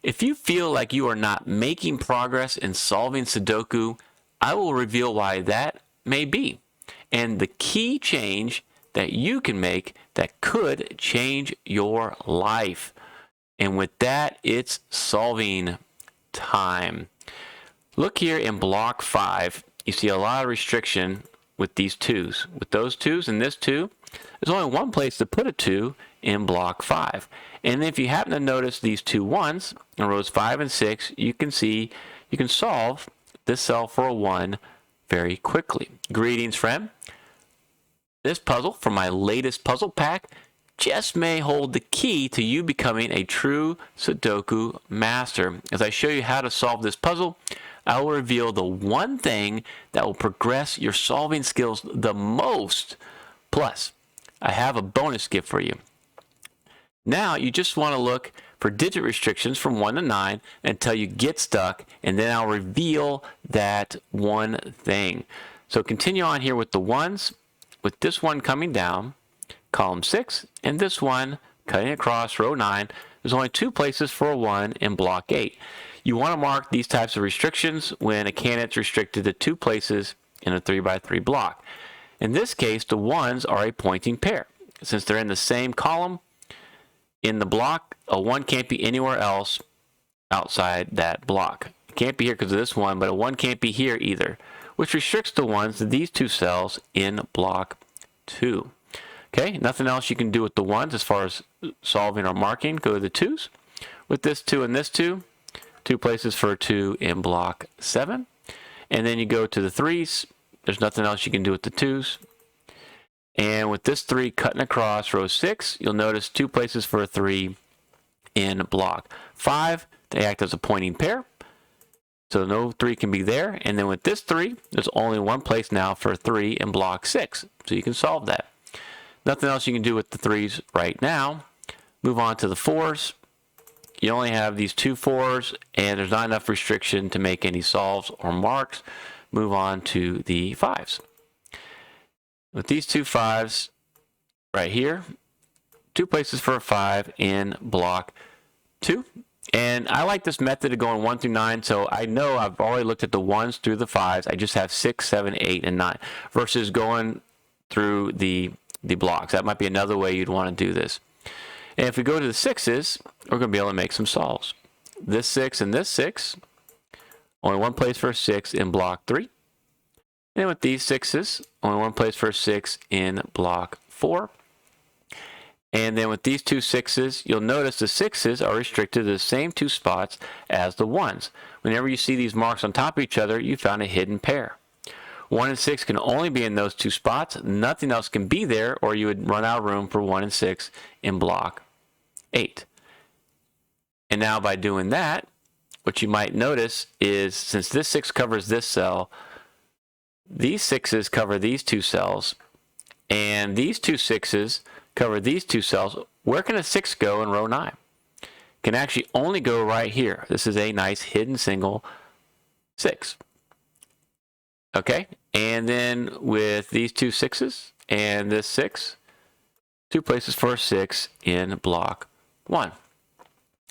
If you feel like you are not making progress in solving Sudoku, I will reveal why that may be, and the key change that you can make that could change your life. And with that, it's solving time. Look here in block 5. You see a lot of restriction with these 2's. With those 2's and this 2, there's only one place to put a 2 in block 5. And if you happen to notice these 2 1's in rows 5 and 6, you can see you can solve this cell for a 1 very quickly. Greetings, friend. This puzzle from my latest puzzle pack just may hold the key to you becoming a true Sudoku master. As I show you how to solve this puzzle, I will reveal the one thing that will progress your solving skills the most. Plus, I have a bonus gift for you. Now, you just want to look for digit restrictions from 1 to 9 until you get stuck, and then I'll reveal that one thing. So continue on here with the 1's, with this one coming down, column 6, and this one cutting across row 9. There's only 2 places for a 1 in block 8. You want to mark these types of restrictions when a candidate's restricted to 2 places in a 3x3 block. In this case, the 1's are a pointing pair. Since they're in the same column in the block, a 1 can't be anywhere else outside that block. It can't be here because of this one, but a 1 can't be here either, which restricts the 1's to these 2 cells in block 2. Okay, nothing else you can do with the 1's as far as solving or marking. Go to the 2's. With this 2 and this 2, 2 places for a 2 in block 7. And then you go to the 3's. There's nothing else you can do with the 2's. And with this 3 cutting across row 6, you'll notice 2 places for a 3 in block 5. They act as a pointing pair, so no 3 can be there. And then with this 3, there's only one place now for a 3 in block 6, so you can solve that. Nothing else you can do with the 3's right now. Move on to the 4's. You only have these 2 4's, and there's not enough restriction to make any solves or marks. Move on to the 5's. With these 2 5's right here, 2 places for a 5 in block 2. And I like this method of going 1 through 9, so I know I've already looked at the 1's through the 5's. I just have 6, 7, 8, and 9 versus going through the blocks. That might be another way you'd want to do this. And if we go to the 6's, we're going to be able to make some solves. This 6 and this 6, only one place for a 6 in block 3. And with these 6's, only one place for a 6 in block 4. And then with these 2 6's, you'll notice the 6's are restricted to the same 2 spots as the 1's. Whenever you see these marks on top of each other, you found a hidden pair. 1 and 6 can only be in those 2 spots. Nothing else can be there, or you would run out of room for 1 and 6 in block 8. And now by doing that, what you might notice is since this 6 covers this cell, these 6's cover these 2 cells, and these 2 6's cover these 2 cells. Where can a 6 go in row 9? It can actually only go right here. This is a nice hidden single 6. Okay, and then with these 2 6's and this 6, 2 places for a 6 in block 1.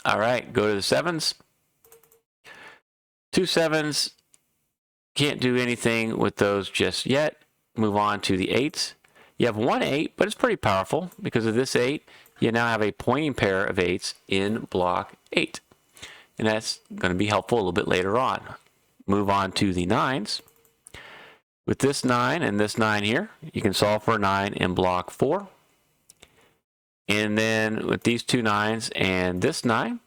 All right, go to the 7's. 2 7's, can't do anything with those just yet. Move on to the 8's. You have 1 8, but it's pretty powerful because of this 8. You now have a pointing pair of 8's in block 8. And that's going to be helpful a little bit later on. Move on to the 9's. With this 9 and this 9 here, you can solve for a 9 in block 4. And then with these 2 9's and this 9,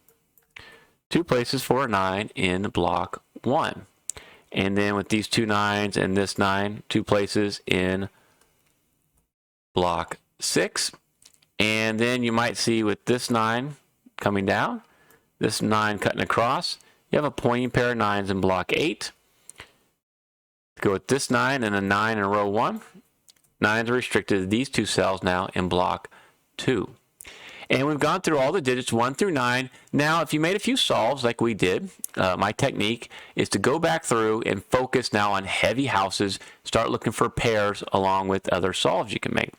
2 places for a 9 in block 1. And then with these 2 9's and this 9, 2 places in block 6. And then you might see with this 9 coming down, this 9 cutting across, you have a pointing pair of 9's in block 8. Go with this 9 and a 9 in row 1. 9's are restricted to these 2 cells now in block 2. And we've gone through all the digits 1 through 9. Now, if you made a few solves like we did, my technique is to go back through and focus now on heavy houses, start looking for pairs along with other solves you can make.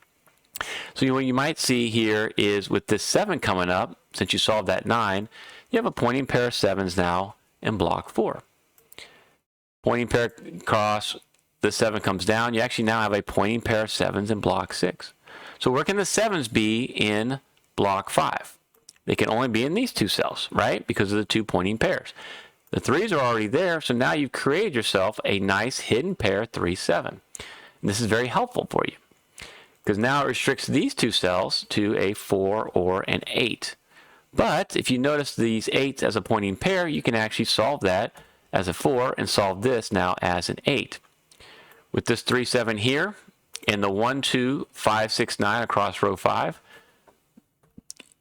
So what you might see here is with this 7 coming up, since you solved that 9, you have a pointing pair of 7s now in block 4. Pointing pair across, the 7 comes down. You actually now have a pointing pair of 7s in block 6. So where can the 7s be in block 5? They can only be in these two cells, right? Because of the 2 pointing pairs. The 3s are already there, so now you've created yourself a nice hidden pair 3, 7. And this is very helpful for you because now it restricts these 2 cells to a 4 or an 8. But if you notice these 8s as a pointing pair, you can actually solve that as a 4 and solve this now as an 8. With this 3, 7 here and the 1, 2, 5, 6, 9 across row 5,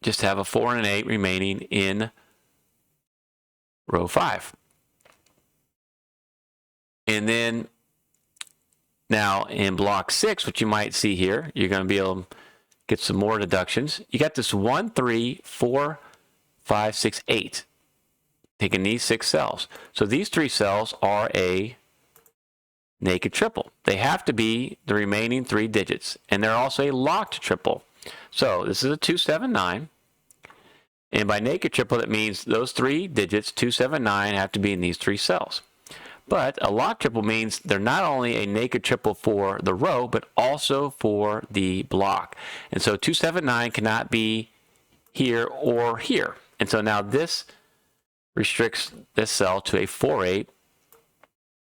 just have a 4 and an 8 remaining in row 5. And then now in block 6, what you might see here, you're going to be able to get some more deductions. You got this 1, 3, 4, 5, 6, 8. Taking these 6 cells. So these 3 cells are a naked triple. They have to be the remaining 3 digits. And they're also a locked triple. So this is a 2, 7, 9. And by naked triple, that means those 3 digits, 2, 7, 9, have to be in these 3 cells. But a locked triple means they're not only a naked triple for the row, but also for the block. And so 2, 7, 9 cannot be here or here. And so now this restricts this cell to a 4, 8.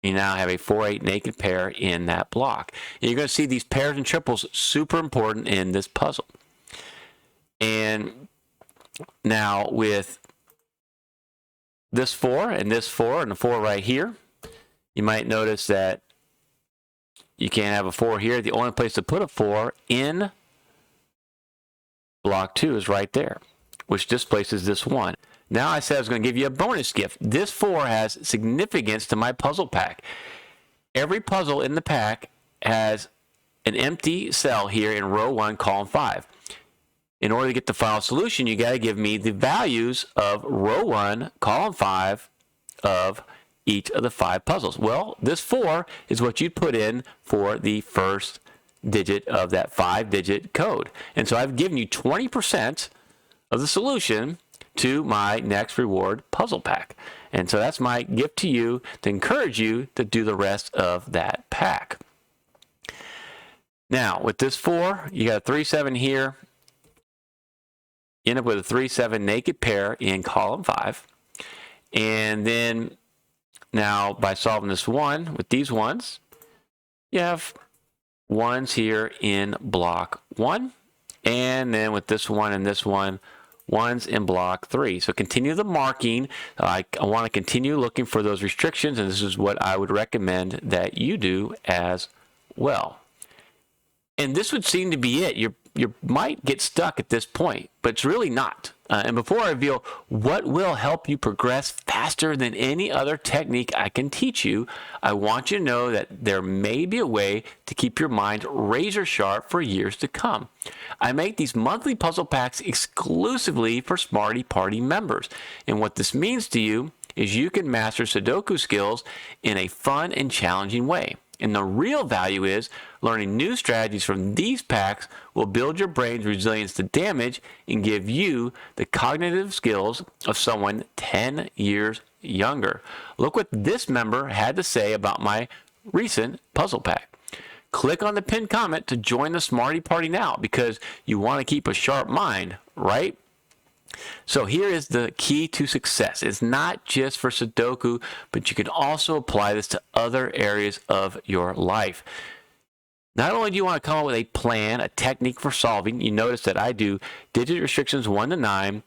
You now have a 4, 8 naked pair in that block. And you're going to see these pairs and triples super important in this puzzle. And now with this 4 and this 4 and the 4 right here, you might notice that you can't have a 4 here. The only place to put a 4 in block 2 is right there, which displaces this 1. Now I said I was going to give you a bonus gift. This 4 has significance to my puzzle pack. Every puzzle in the pack has an empty cell here in row 1, column 5. In order to get the final solution, you got to give me the values of row 1, column 5 of each of the 5 puzzles. Well, this 4 is what you'd put in for the first digit of that 5-digit code. And so I've given you 20% of the solution to my next reward puzzle pack. And so that's my gift to you to encourage you to do the rest of that pack. Now, with this 4, you got a 3, 7 here. You end up with a 3, 7 naked pair in column 5. And then now by solving this 1 with these ones, you have 1s here in block 1. And then with this 1 and this 1, 1s in block 3. So continue the marking. I want to continue looking for those restrictions, and this is what I would recommend that you do as well. And this would seem to be it. You might get stuck at this point, but it's really not. And before I reveal what will help you progress faster than any other technique I can teach you, I want you to know that there may be a way to keep your mind razor sharp for years to come. I make these monthly puzzle packs exclusively for Smarty Party members. And what this means to you is you can master Sudoku skills in a fun and challenging way. And the real value is learning new strategies from these packs will build your brain's resilience to damage and give you the cognitive skills of someone 10 years younger. Look what this member had to say about my recent puzzle pack. Click on the pinned comment to join the Smarty Party now because you want to keep a sharp mind, right? So here is the key to success. It's not just for Sudoku, but you can also apply this to other areas of your life. Not only do you want to come up with a plan, a technique for solving, you notice that I do digit restrictions 1 to 9.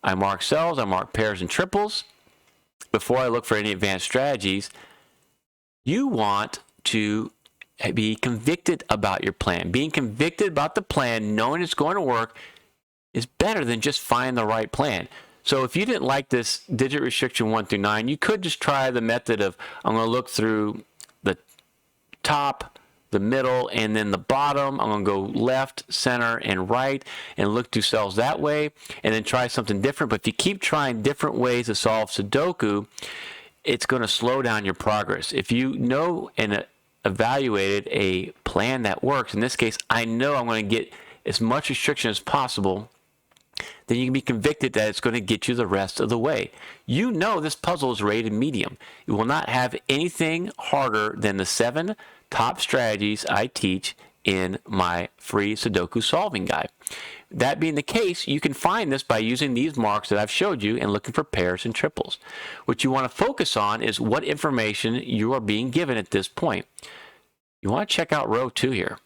I mark cells, I mark pairs and triples before I look for any advanced strategies. You want to be convicted about your plan. Being convicted about the plan, knowing it's going to work, is better than just find the right plan. So if you didn't like this digit restriction 1 through 9, you could just try the method of I'm going to look through the top, the middle, and then the bottom. I'm going to go left, center, and right and look through cells that way and then try something different. But if you keep trying different ways to solve Sudoku, it's going to slow down your progress. If you know and evaluated a plan that works, in this case, I know I'm going to get as much restriction as possible then you can be convicted that it's going to get you the rest of the way. You know this puzzle is rated medium. It will not have anything harder than the 7 top strategies I teach in my free Sudoku solving guide. That being the case, you can find this by using these marks that I've showed you and looking for pairs and triples. What you want to focus on is what information you are being given at this point. You want to check out row 2 here.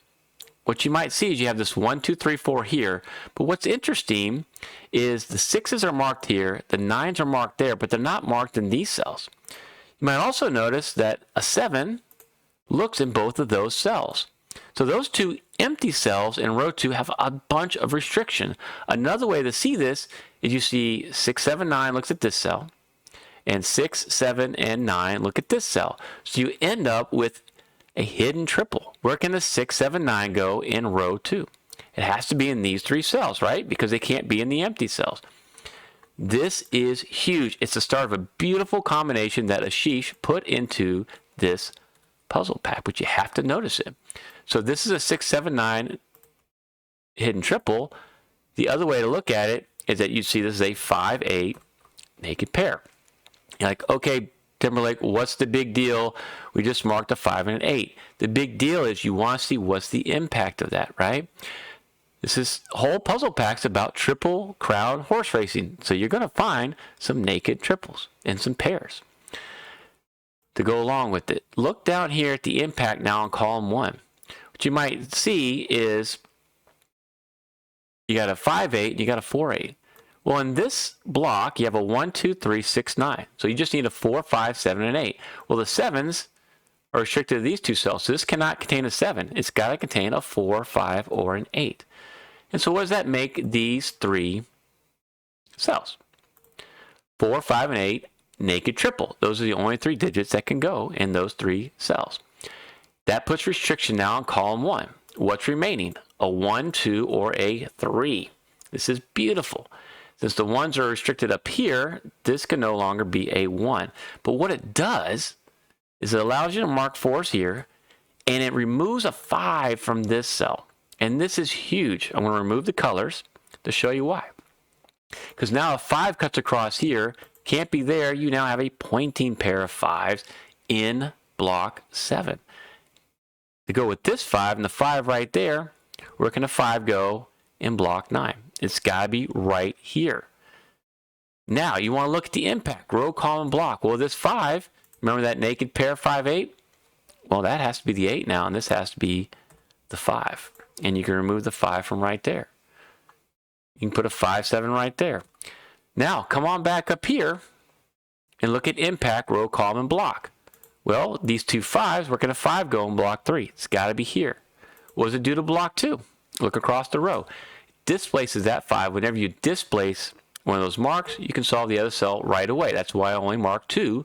What you might see is you have this 1, 2, 3, 4 here, but what's interesting is the 6s are marked here, the 9s are marked there, but they're not marked in these cells. You might also notice that a 7 looks in both of those cells. So those 2 empty cells in row 2 have a bunch of restriction. Another way to see this is you see 6, 7, 9 looks at this cell, and 6, 7, and 9 look at this cell. So you end up with a hidden triple. Where can the 6, 7, 9 go in row 2? It has to be in these 3 cells, right? Because they can't be in the empty cells. This is huge. It's the start of a beautiful combination that Ashish put into this puzzle pack, but you have to notice it. So this is a 6, 7, 9 hidden triple. The other way to look at it is that you see this is a 5, 8 naked pair. You're like, okay, Timberlake, what's the big deal? We just marked a 5 and an 8. The big deal is you want to see what's the impact of that, right? This whole puzzle pack's about triple crowd horse racing. So you're going to find some naked triples and some pairs to go along with it. Look down here at the impact now in column 1. What you might see is you got a 5, 8, and you got a 4, 8. Well, in this block, you have a 1, 2, 3, 6, 9. So you just need a 4, 5, 7, and 8. Well, the 7s are restricted to these 2 cells. So this cannot contain a 7. It's got to contain a 4, 5, or an 8. And so what does that make these 3 cells? 4, 5, and 8, naked triple. Those are the only 3 digits that can go in those 3 cells. That puts restriction now in column 1. What's remaining? A 1, 2, or a 3. This is beautiful. Since the 1s are restricted up here, this can no longer be a 1. But what it does is it allows you to mark 4s here, and it removes a 5 from this cell. And this is huge. I'm going to remove the colors to show you why. Because now a 5 cuts across here, can't be there. You now have a pointing pair of 5s in block 7. To go with this 5 and the 5 right there, where can a 5 go in block 9? It's got to be right here. Now, you want to look at the impact, row, column, block. Well, this 5, remember that naked pair 5, 8? Well, that has to be the 8 now, and this has to be the 5. And you can remove the 5 from right there. You can put a 5, 7 right there. Now, come on back up here and look at impact, row, column, and block. Well, these 2 5s, where can a 5 go in block 3? It's got to be here. What does it do to block 2? Look across the row. Displaces that 5. Whenever you displace one of those marks, you can solve the other cell right away. That's why I only mark 2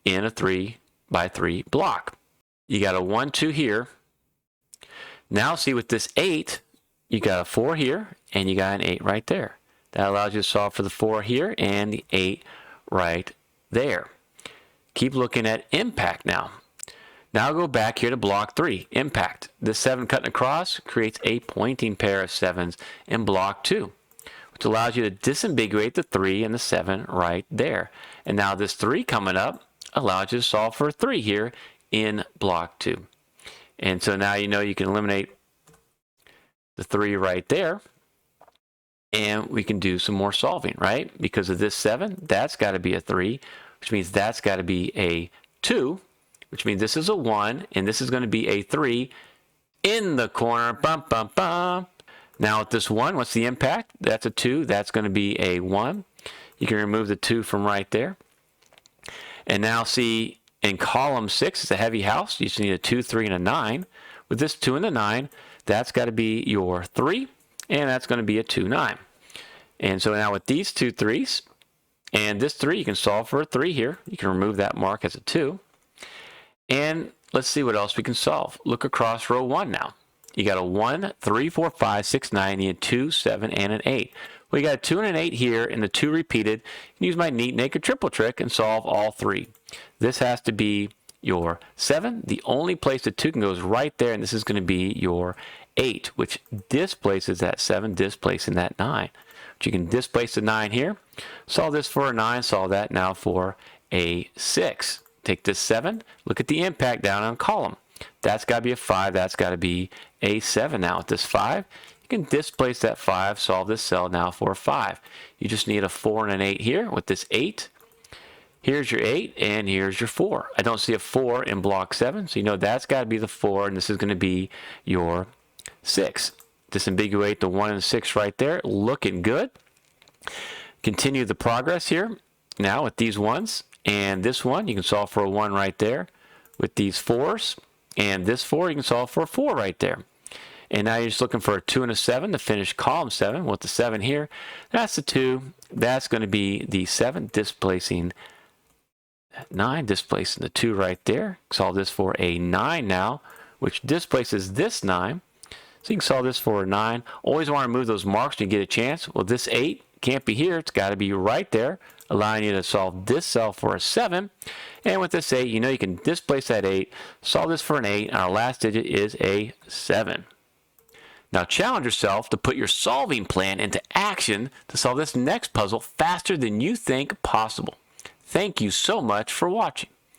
in a 3 by 3 block. You got a 1, 2 here. Now see with this 8, you got a 4 here, and you got an 8 right there. That allows you to solve for the 4 here and the 8 right there. Keep looking at impact now. Now go back here to block 3, impact. This 7 cutting across creates a pointing pair of 7s in block 2, which allows you to disambiguate the 3 and the 7 right there. And now this 3 coming up allows you to solve for a 3 here in block 2. And so now you know you can eliminate the 3 right there, and we can do some more solving, right? Because of this 7, that's got to be a 3, which means that's got to be a 2, which means this is a 1, and this is going to be a 3 in the corner. Bum, bum, bum. Now with this 1, what's the impact? That's a 2. That's going to be a 1. You can remove the 2 from right there. And now see, in column 6, it's a heavy house. You just need a 2, 3, and a 9. With this 2 and the 9, that's got to be your 3, and that's going to be a 2, 9. And so now with these 2 3s, and this 3, you can solve for a 3 here. You can remove that mark as a 2. And let's see what else we can solve. Look across row 1 now. You got a 1, 3, 4, 5, 6, 9, you need a 2, 7, and an 8. Well, you got a 2 and an 8 here, and the 2 repeated. You can use my neat naked triple trick and solve all 3. This has to be your 7. The only place the 2 can go is right there, and this is going to be your 8, which displaces that 7, displacing that 9. But you can displace the 9 here. Solve this for a 9, solve that now for a 6. Take this 7, look at the impact down on column. That's got to be a 5, that's got to be a 7 now. With this 5, you can displace that 5, solve this cell now for a 5. You just need a 4 and an 8 here. With this 8, here's your 8, and here's your 4. I don't see a 4 in block 7, so you know that's got to be the 4, and this is going to be your 6. Disambiguate the 1 and 6 right there. Looking good. Continue the progress here. Now with these 1s, and this 1, you can solve for a 1 right there. With these 4s, and this 4, you can solve for a 4 right there. And now you're just looking for a 2 and a 7 to finish column 7. With the 7 here, that's the 2. That's going to be the 7, displacing 9, displacing the 2 right there. Solve this for a 9 now, which displaces this 9. So you can solve this for a 9. Always want to move those marks when you get a chance. Well, this 8 can't be here. It's got to be right there, allowing you to solve this cell for a 7. And with this 8, you know you can displace that 8, solve this for an 8, and our last digit is a 7. Now challenge yourself to put your solving plan into action to solve this next puzzle faster than you think possible. Thank you so much for watching.